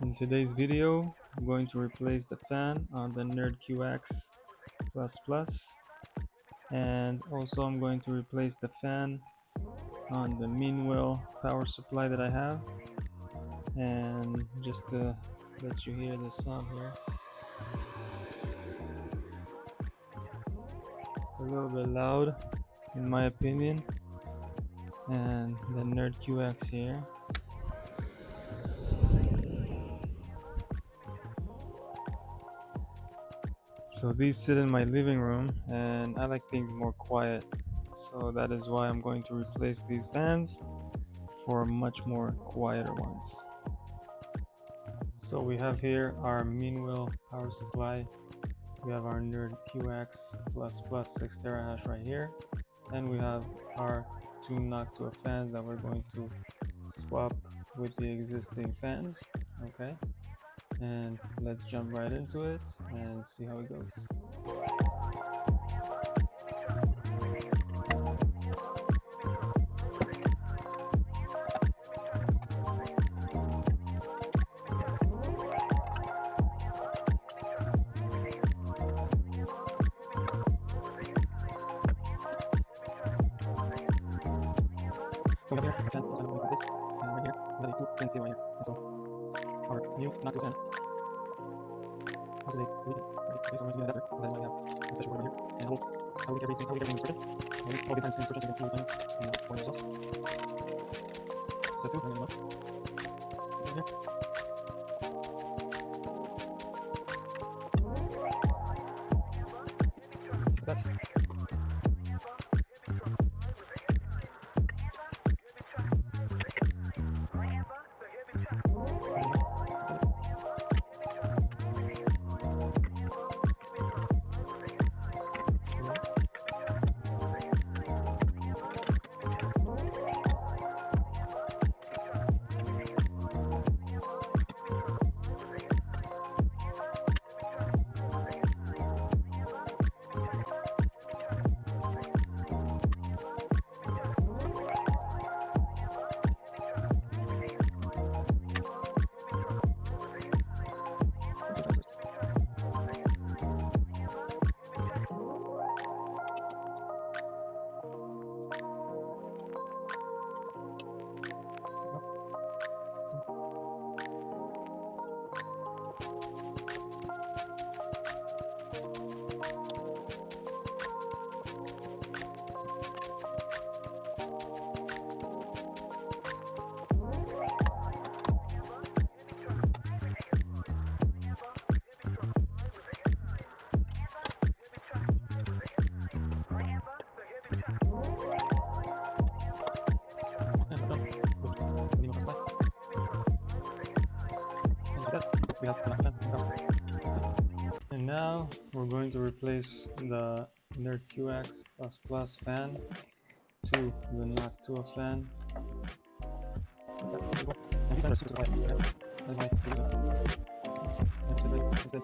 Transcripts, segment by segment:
In today's video, I'm going to replace the fan on the NerdQaxe and also I'm going to replace the fan on the MeanWell power supply that I have. And just to let you hear the sound here, it's a little bit loud in my opinion. And the NerdQaxe here. So these sit in my living room and I like things more quiet. So that is why I'm going to replace these fans for much more quieter ones. So we have here our MeanWell power supply. We have our NerdQaxe 6 terahash right here. And we have our two Noctua fans that we're going to swap with the existing fans. Okay. And let's jump right into it and see how it goes. So we have here a fan like this, and right here we have a 2 pin right here. And so our new Noctua fan. This is a lead. Okay, so I'm going to do an adapter. That is why I have a special board right here. And I will leak everything in the circuit. I'll leak all the times in the instructions so you can find yourself. Step 2, I'm going to look. This is here. Step that. And now we're going to replace the NerdQaxe fan to the Noctua fan. And these fans are super quiet. That's why I use it.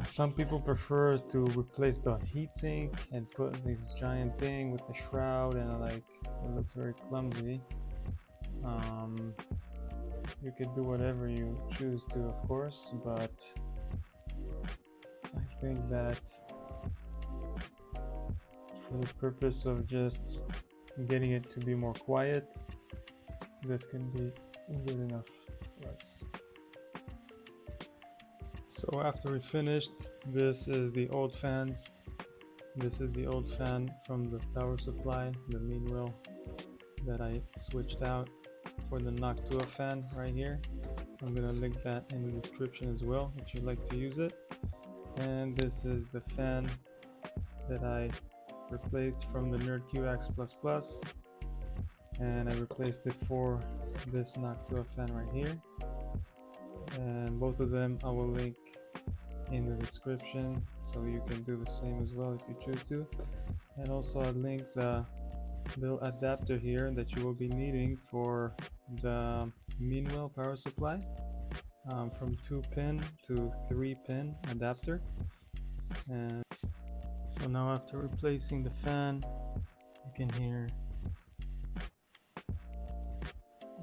Some people prefer to replace the heatsink and put this giant thing with the shroud, and like it looks very clumsy. You could do whatever you choose to, of course, but I think that for the purpose of just getting it to be more quiet, this can be good enough for us. So after we finished, this is the old fans. This is the old fan from the power supply, the MeanWell, that I switched out for the Noctua fan right here. I'm gonna link that in the description as well if you'd like to use it. And this is the fan that I replaced from the NerdQaxe, and I replaced it for this Noctua fan right here. And both of them I will link in the description, so you can do the same as well if you choose to. And also I'll link the little adapter here that you will be needing for the MeanWell power supply, from 2-pin to 3-pin adapter. And so now after replacing the fan, you can hear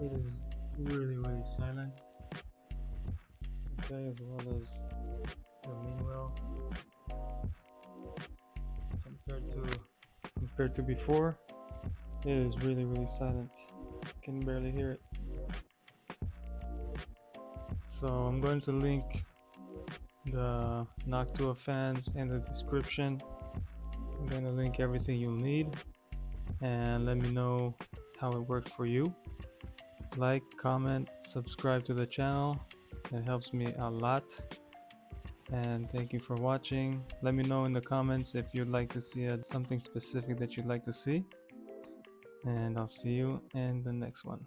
it is really silent, okay, as well as the MeanWell. Compared to before, it is really silent. You can barely hear it. So I'm going to link the Noctua fans in the description. I'm going to link everything you'll need, and let me know how it worked for you. Like, comment, subscribe to the channel. It helps me a lot. And thank you for watching. Let me know in the comments if you'd like to see something specific that you'd like to see. And I'll see you in the next one.